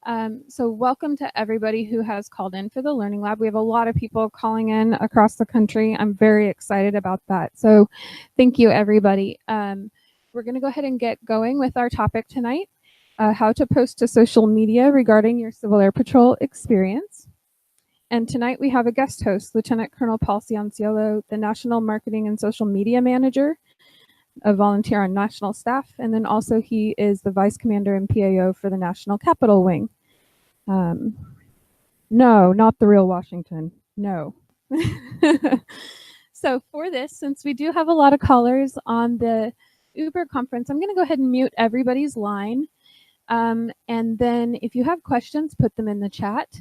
So welcome to everybody who has called in for the Learning Lab. We have a lot of people calling in across the country. I'm very excited about that. So thank you, everybody. We're going to go ahead and get going with our topic tonight, how to post to social media regarding your Civil Air Patrol experience. And tonight we have a guest host, Lieutenant Colonel Paul Cianciolo, the National Marketing and Social Media Manager, a volunteer on national staff, and then also he is the Vice Commander and PAO for the National Capital Wing. No, not the real Washington. No. So for this, since we do have a lot of callers on the Uber conference, I'm going to go ahead and mute everybody's line. And then if you have questions, put them in the chat.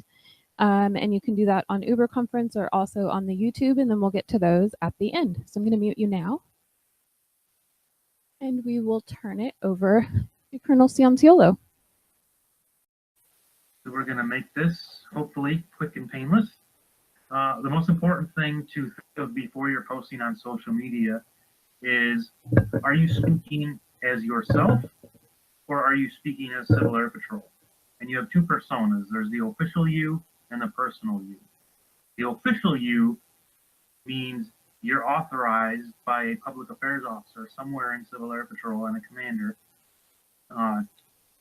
And you can do that on Uber conference or also on the YouTube, and then we'll get to those at the end. So I'm going to mute you now. And we will turn it over to Colonel Cianciolo. So we're going to make this hopefully quick and painless. The most important thing to think of before you're posting on social media is, are you speaking as yourself or are you speaking as Civil Air Patrol? And you have two personas. There's the official you and the personal you. The official you means you're authorized by a public affairs officer somewhere in Civil Air Patrol and a commander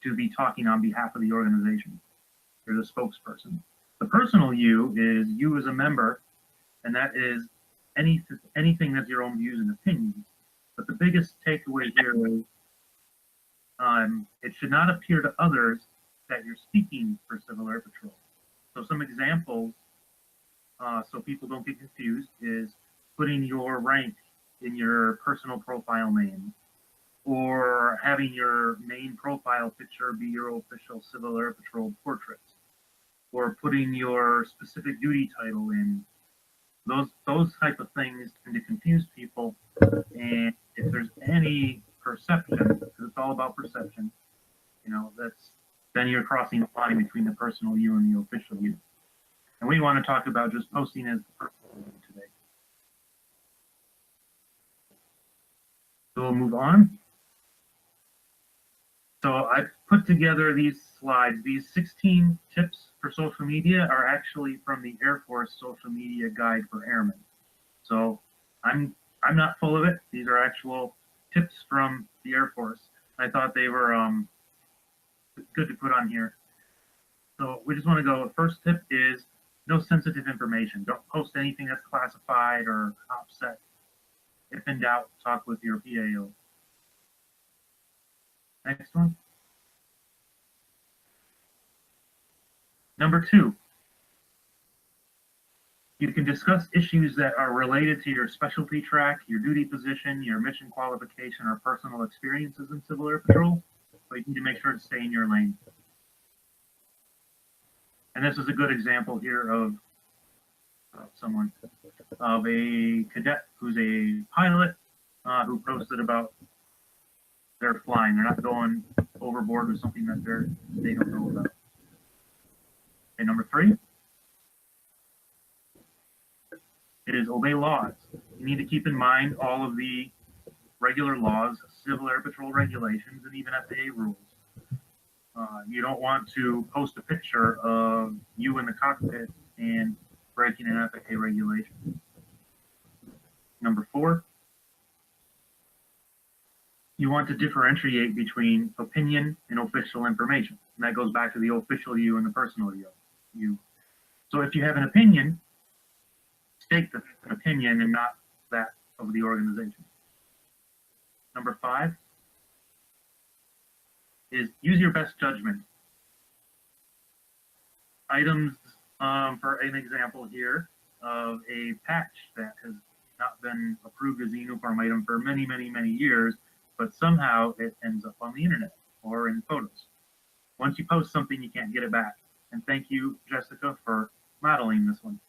to be talking on behalf of the organization. You're the spokesperson. The personal you is you as a member, and that is anything that's your own views and opinions. But the biggest takeaway here is it should not appear to others that you're speaking for Civil Air Patrol. So some examples, so people don't get confused, is putting your rank in your personal profile name, or having your main profile picture be your official Civil Air Patrol portrait, or putting your specific duty title in. Those type of things tend to confuse people, and if there's any perception, because it's all about perception, then you're crossing the line between the personal you and the official you. And we want to talk about just posting as the personal you today. So we'll move on. So I put together these slides. These 16 tips for social media are actually from the Air Force Social Media Guide for Airmen. So I'm not full of it. These are actual tips from the Air Force. I thought they were good to put on here. So we just want to go. First tip is no sensitive information. Don't post anything that's classified or OPSEC. If in doubt, talk with your PAO. Next one. Number 2, you can discuss issues that are related to your specialty track, your duty position, your mission qualification, or personal experiences in Civil Air Patrol, but you need to make sure to stay in your lane. And this is a good example here of a cadet who's a pilot who posted about their flying. They're not going overboard with something that they don't know about. Okay, number 3 is obey laws. You need to keep in mind all of the regular laws, Civil Air Patrol regulations, and even FAA rules. You don't want to post a picture of you in the cockpit and breaking an FAA regulation. Number 4, you want to differentiate between opinion and official information. And that goes back to the official you and the personal you. So if you have an opinion, state the opinion and not that of the organization. Number 5 is use your best judgment. Items, for an example here of a patch that has not been approved as a uniform item for many, many, many years, but somehow it ends up on the internet or in photos. Once you post something, you can't get it back. And thank you, Jessica, for modeling this one.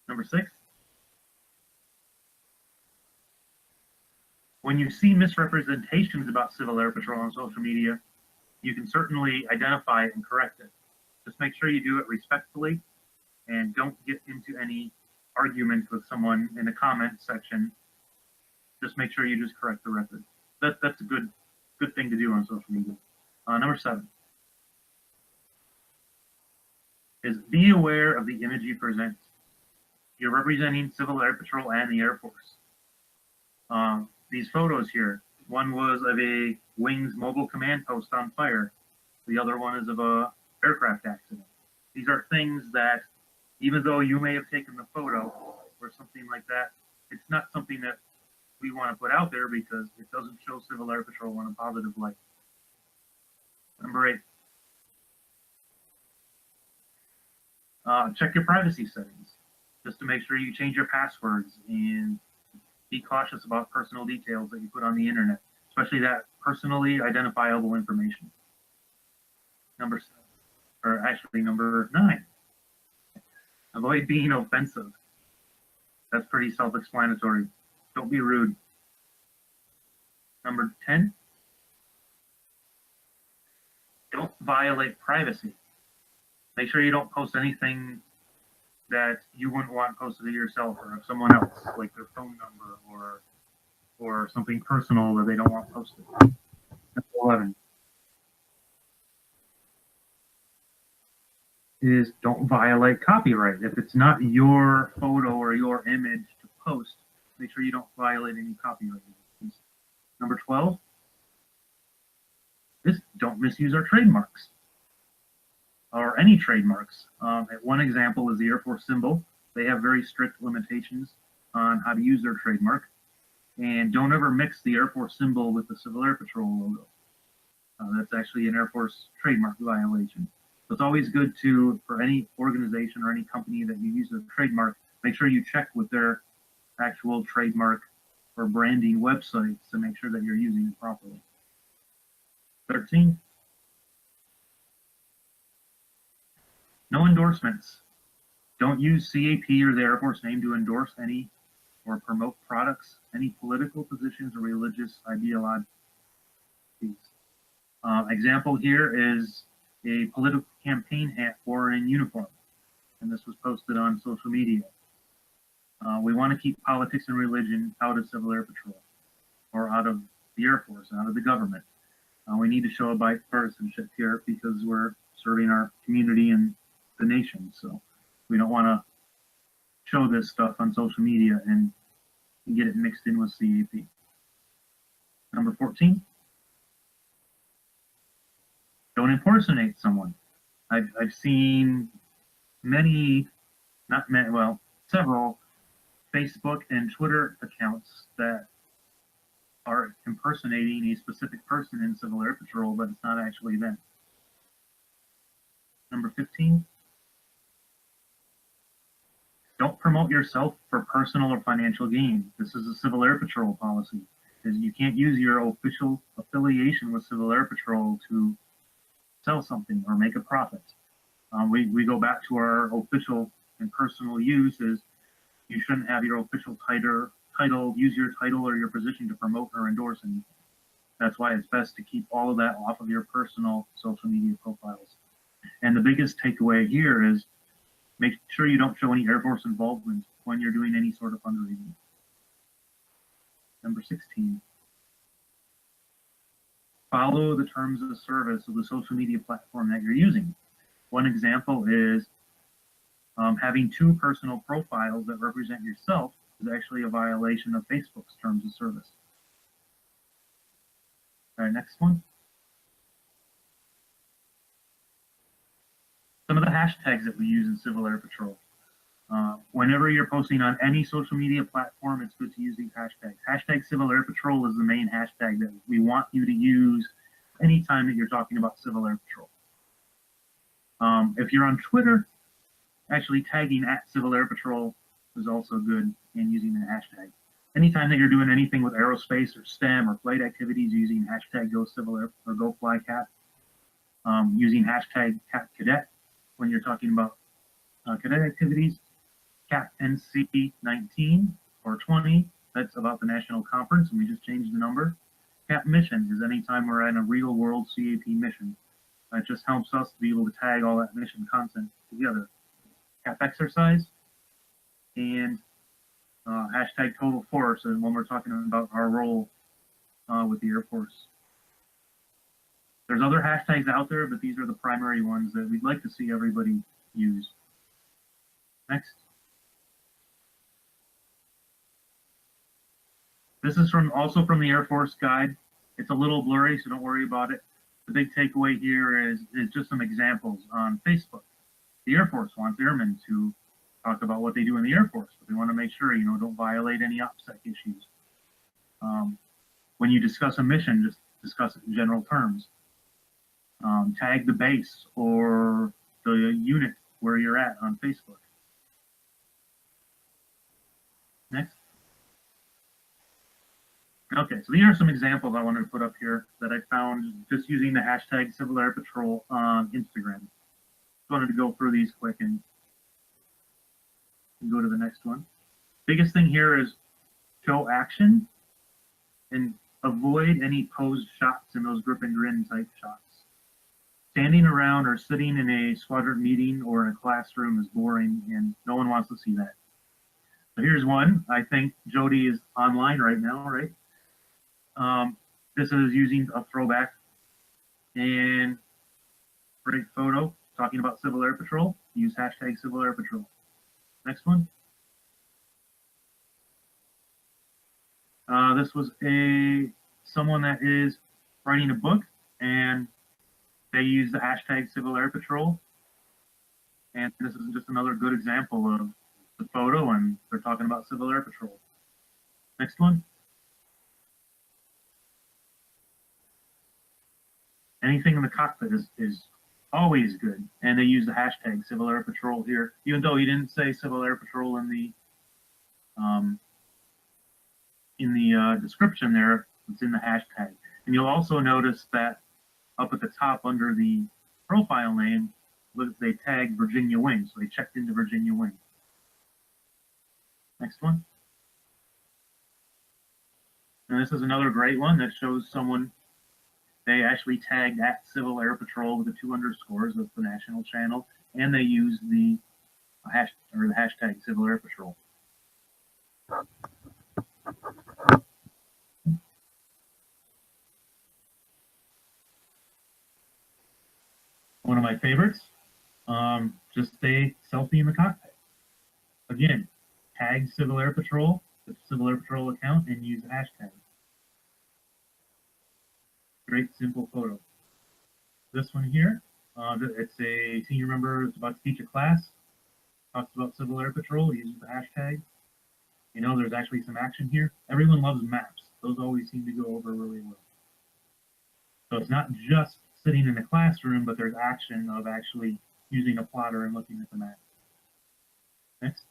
Number 6, when you see misrepresentations about Civil Air Patrol on social media, you can certainly identify it and correct it. Just make sure you do it respectfully and don't get into any argument with someone in the comment section. Just make sure you just correct the record. That's a good thing to do on social media. Number 7, is be aware of the image you present. You're representing Civil Air Patrol and the Air Force. These photos here, one was of a Wings mobile command post on fire. The other one is of a aircraft accident. These are things that, even though you may have taken the photo or something like that, it's not something that we want to put out there because it doesn't show Civil Air Patrol in a positive light. Number 8. Check your privacy settings just to make sure you change your passwords and be cautious about personal details that you put on the internet, especially that personally identifiable information. Number 9. Avoid being offensive. That's pretty self-explanatory. Don't be rude. Number 10. Don't violate privacy. Make sure you don't post anything that you wouldn't want posted of yourself or of someone else, like their phone number or something personal that they don't want posted. Number 11 is don't violate copyright. If it's not your photo or your image to post, make sure you don't violate any copyright. Number 12 is don't misuse our trademarks or any trademarks. One example is the Air Force symbol. They have very strict limitations on how to use their trademark. And don't ever mix the Air Force symbol with the Civil Air Patrol logo. That's actually an Air Force trademark violation. So it's always good to, for any organization or any company that you use a trademark, make sure you check with their actual trademark or branding websites to make sure that you're using it properly. 13. No endorsements. Don't use CAP or the Air Force name to endorse any or promote products, any political positions or religious ideologies. Example here is a political campaign hat worn in uniform, and this was posted on social media. We want to keep politics and religion out of Civil Air Patrol or out of the Air Force, out of the government. We need to show a bipartisanship here because we're serving our community and the nation. So we don't want to show this stuff on social media and get it mixed in with CAP. Number 14. Don't impersonate someone. I've seen several Facebook and Twitter accounts that are impersonating a specific person in Civil Air Patrol, but it's not actually them. Number 15. Don't promote yourself for personal or financial gain. This is a Civil Air Patrol policy. You can't use your official affiliation with Civil Air Patrol to sell something or make a profit. We go back to our official and personal use is you shouldn't have your official title, use your title or your position to promote or endorse anything. That's why it's best to keep all of that off of your personal social media profiles. And the biggest takeaway here is make sure you don't show any Air Force involvement when you're doing any sort of fundraising. Number 16. Follow the terms of service of the social media platform that you're using. One example is having 2 personal profiles that represent yourself is actually a violation of Facebook's terms of service. All right, next one. Some of the hashtags that we use in Civil Air Patrol. Whenever you're posting on any social media platform, it's good to use these hashtags. Hashtag Civil Air Patrol is the main hashtag that we want you to use anytime that you're talking about Civil Air Patrol. If you're on Twitter, actually tagging at Civil Air Patrol is also good and using the hashtag. Anytime that you're doing anything with aerospace or STEM or flight activities, using hashtag Go Civil Air or Go Fly Cap, using hashtag Cap Cadet when you're talking about cadet activities, Cap NC 19 or 20, that's about the national conference, and we just changed the number. Cap Mission is anytime we're in a real world CAP mission. It just helps us to be able to tag all that mission content together. Cap Exercise and hashtag Total Force, and when we're talking about our role with the Air Force. There's other hashtags out there, but these are the primary ones that we'd like to see everybody use. Next. This is also from the Air Force Guide. It's a little blurry, so don't worry about it. The big takeaway here is just some examples on Facebook. The Air Force wants airmen to talk about what they do in the Air Force, but they want to make sure, don't violate any OPSEC issues. When you discuss a mission, just discuss it in general terms. Tag the base or the unit where you're at on Facebook. Next. Okay, so these are some examples I wanted to put up here that I found just using the hashtag Civil Air Patrol on Instagram. Just wanted to go through these quick and go to the next one. Biggest thing here is show action and avoid any posed shots in those grip and grin type shots. Standing around or sitting in a squadron meeting or in a classroom is boring and no one wants to see that. So here's one. I think Jody is online right now, right? This is using a throwback and great photo talking about Civil Air Patrol. Use hashtag Civil Air Patrol. Next one. This was someone that is writing a book and they use the hashtag Civil Air Patrol. And this is just another good example of the photo and they're talking about Civil Air Patrol. Next one. Anything in the cockpit is always good, and they use the hashtag Civil Air Patrol here, even though he didn't say Civil Air Patrol in the description there. It's in the hashtag, and you'll also notice that up at the top under the profile name, they tagged Virginia Wing, so they checked into Virginia Wing. Next one. And this is another great one that shows someone. They actually tagged at Civil Air Patrol with the 2 underscores. That's the national channel, and they use the hashtag Civil Air Patrol. One of my favorites, just a selfie in the cockpit. Again, tag Civil Air Patrol, the Civil Air Patrol account, and use the hashtag. Great, simple photo. This one here, it's a senior member that's about to teach a class, talks about Civil Air Patrol, uses the hashtag. There's actually some action here. Everyone loves maps. Those always seem to go over really well. So it's not just sitting in a classroom, but there's action of actually using a plotter and looking at the map. Next.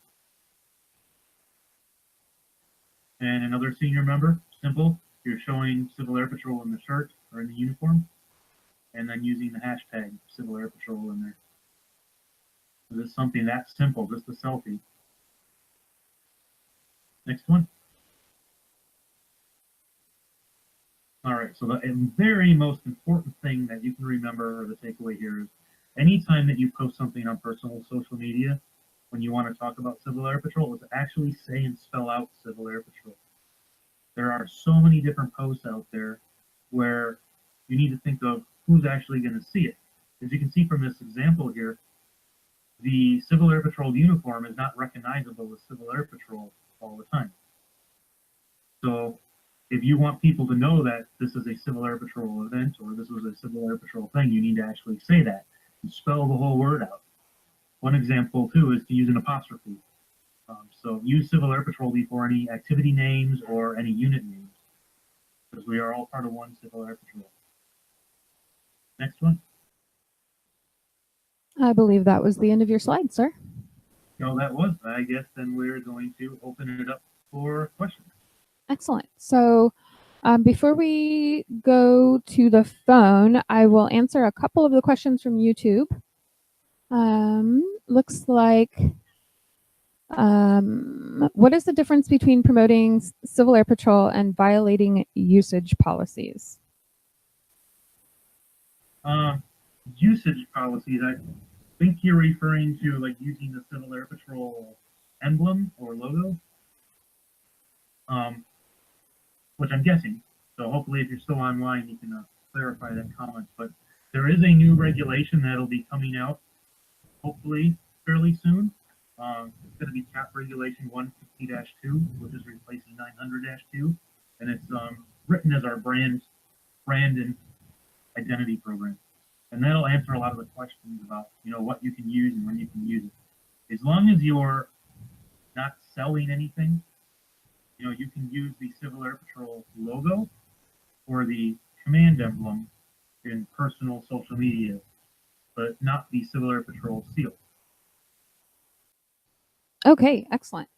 And another senior member, simple. You're showing Civil Air Patrol in the shirt or in the uniform, and then using the hashtag Civil Air Patrol in there. So this is something that simple, just a selfie. Next one. All right, so the very most important thing that you can remember, or the takeaway here, is anytime that you post something on personal social media, when you want to talk about Civil Air Patrol, is to actually say and spell out Civil Air Patrol. There are so many different posts out there where you need to think of who's actually going to see it. As you can see from this example here, the Civil Air Patrol uniform is not recognizable as Civil Air Patrol all the time. So if you want people to know that this is a Civil Air Patrol event or this was a Civil Air Patrol thing, you need to actually say that and spell the whole word out. One example too is to use an apostrophe. So use Civil Air Patrol before any activity names or any unit names, because we are all part of one Civil Air Patrol. Next one. I believe that was the end of your slide, sir. No, that was. I guess then we're going to open it up for questions. Excellent. So before we go to the phone, I will answer a couple of the questions from YouTube. Looks like, what is the difference between promoting Civil Air Patrol and violating usage policies? Usage policies, I think you're referring to like using the Civil Air Patrol emblem or logo, which I'm guessing. So hopefully if you're still online, you can clarify that comment. But there is a new regulation that'll be coming out hopefully fairly soon. It's going to be CAP Regulation 150-2, which is replacing 900-2, and it's written as our brand and identity program. And that'll answer a lot of the questions about, what you can use and when you can use it. As long as you're not selling anything, you can use the Civil Air Patrol logo or the command emblem in personal social media, but not the Civil Air Patrol seal. Okay, excellent.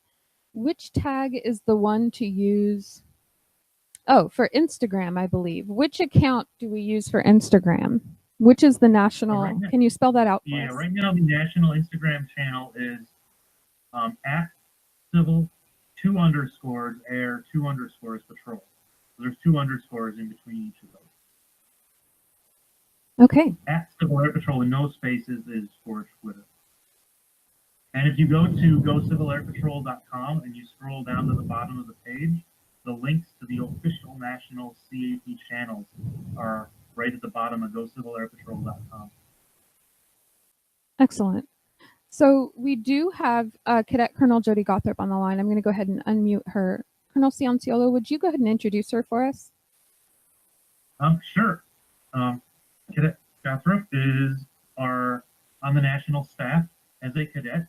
Which tag is the one to use? Oh, for Instagram, I believe. Which account do we use for Instagram? Which is the national? Right now, can you spell that out for yeah, us? right now the national Instagram channel is at civil 2_ air 2_ patrol. So there's 2 underscores in between each of those. Okay. At Civil Air Patrol with no spaces is for Twitter. And if you go to gocivilairpatrol.com and you scroll down to the bottom of the page, the links to the official national CAP channels are right at the bottom of gocivilairpatrol.com. Excellent. So we do have Cadet Colonel Jody Gothrop on the line. I'm going to go ahead and unmute her. Colonel Cianciolo, would you go ahead and introduce her for us? Sure. Cadet Gothrop is on the national staff as a cadet,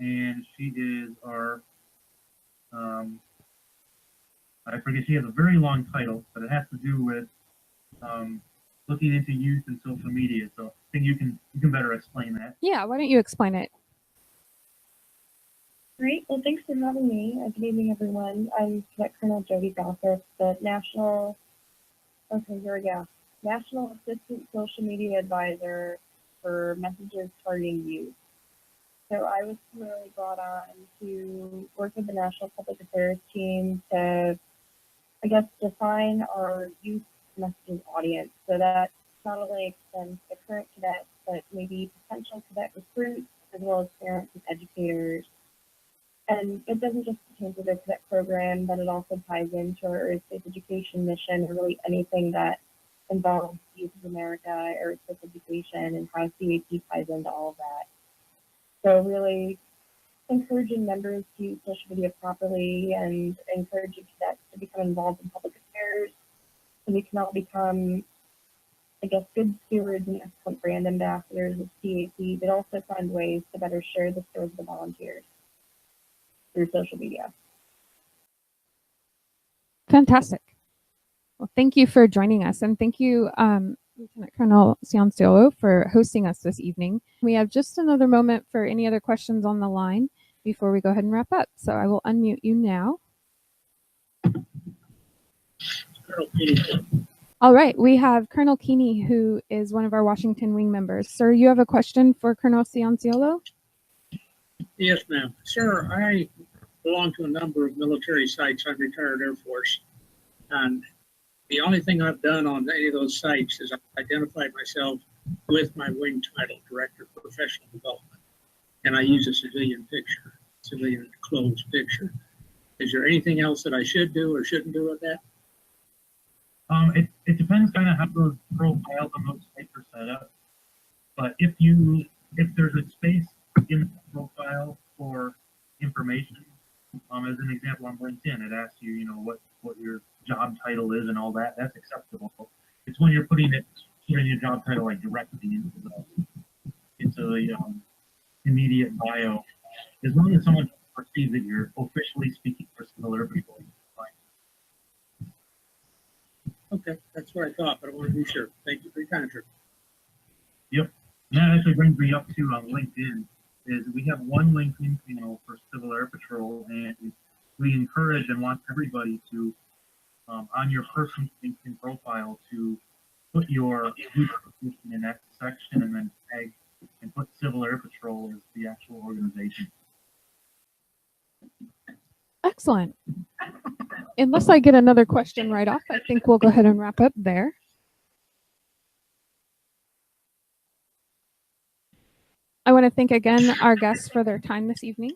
and she is our, I forget, she has a very long title, but it has to do with looking into youth and social media. So I think you can better explain that. Yeah, why don't you explain it? Great. Well, thanks for having me. Good evening, everyone. I'm Cadet Colonel Jody Gothrop, the National Assistant Social Media Advisor for messages targeting youth. So I was really brought on to work with the National Public Affairs team to, define our youth messaging audience. So that not only extends to current cadets, but maybe potential cadet recruits, as well as parents and educators. And it doesn't just pertain to the cadet program, but it also ties into our aerospace education mission, or really anything that involves Youth of America, aerospace education, and how CAP ties into all of that. So really encouraging members to use social media properly and encouraging cadets to become involved in public affairs, so we can all become, good stewards and excellent brand ambassadors of CAP, but also find ways to better share the stories of the volunteers through social media. Fantastic. Well, thank you for joining us, and thank you, Lieutenant Colonel Cianciolo, for hosting us this evening. We have just another moment for any other questions on the line before we go ahead and wrap up. So I will unmute you now. All right, we have Colonel Keeney, who is one of our Washington Wing members. Sir, you have a question for Colonel Cianciolo? Yes, ma'am. Sir, I belong to a number of military sites. I'm retired Air Force. And the only thing I've done on any of those sites is I've identified myself with my wing title, Director of Professional Development. And I use a civilian picture, civilian clothes picture. Is there anything else that I should do or shouldn't do with that? It depends kind of how those profiles on those sites are set up. But if there's a space in the profile for information, as an example on LinkedIn, it asks you, what your job title is and all that. That's acceptable. It's when you're putting your job title like directly into the immediate bio. As long as someone perceives that you're officially speaking for Civil Air Patrol, fine. Okay, that's what I thought, but I want to be sure. Thank you for your time, sir. Yep. And that actually brings me up to LinkedIn. Is we have one LinkedIn channel for Civil Air Patrol, and we encourage and want everybody to, on your personal LinkedIn profile, to put your position in that section and then tag and put Civil Air Patrol as the actual organization. Excellent. Unless I get another question right off, I think we'll go ahead and wrap up there. I want to thank again our guests for their time this evening.